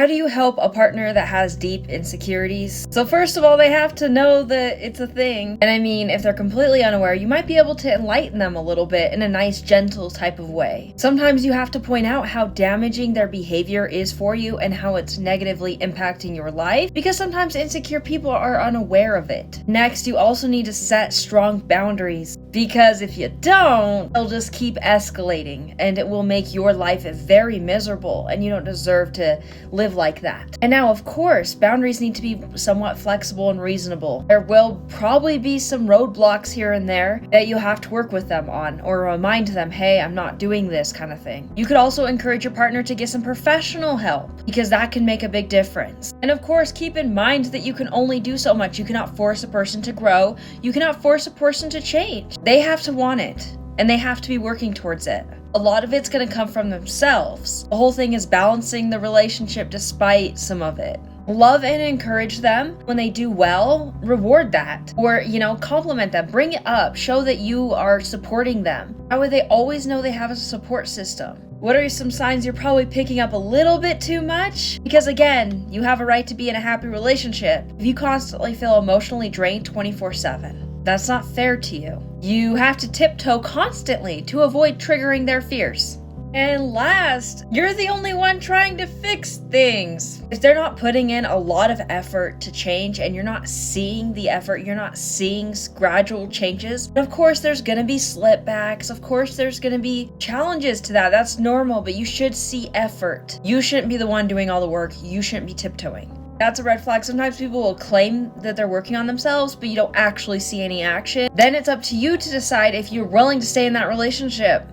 How do you help a partner that has deep insecurities? So first of all, they have to know that it's a thing. And I mean, if they're completely unaware, you might be able to enlighten them a little bit in a nice, gentle type of way. Sometimes you have to point out how damaging their behavior is for you and how it's negatively impacting your life, because sometimes insecure people are unaware of it. Next, you also need to set strong boundaries, because if you don't, they'll just keep escalating and it will make your life very miserable, and you don't deserve to live like that. And now, of course, boundaries need to be somewhat flexible and reasonable. There will probably be some roadblocks here and there that you have to work with them on, or remind them, hey, I'm not doing this kind of thing. You could also encourage your partner to get some professional help, because that can make a big difference. And of course, keep in mind that you can only do so much. You cannot force a person to grow. You cannot force a person to change. They have to want it, and they have to be working towards it. A lot of it's going to come from themselves. The whole thing is balancing the relationship despite some of it. Love and encourage them. When they do well, reward that. Or, compliment them. Bring it up. Show that you are supporting them. That way they always know they have a support system. What are some signs you're probably picking up a little bit too much? Because again, you have a right to be in a happy relationship. If you constantly feel emotionally drained 24/7, that's not fair to you. You have to tiptoe constantly to avoid triggering their fears. And last, you're the only one trying to fix things. If they're not putting in a lot of effort to change and you're not seeing the effort, you're not seeing gradual changes, of course there's gonna be slipbacks, of course there's gonna be challenges to that. That's normal, but you should see effort. You shouldn't be the one doing all the work. You shouldn't be tiptoeing. That's a red flag. Sometimes people will claim that they're working on themselves, but you don't actually see any action. Then it's up to you to decide if you're willing to stay in that relationship.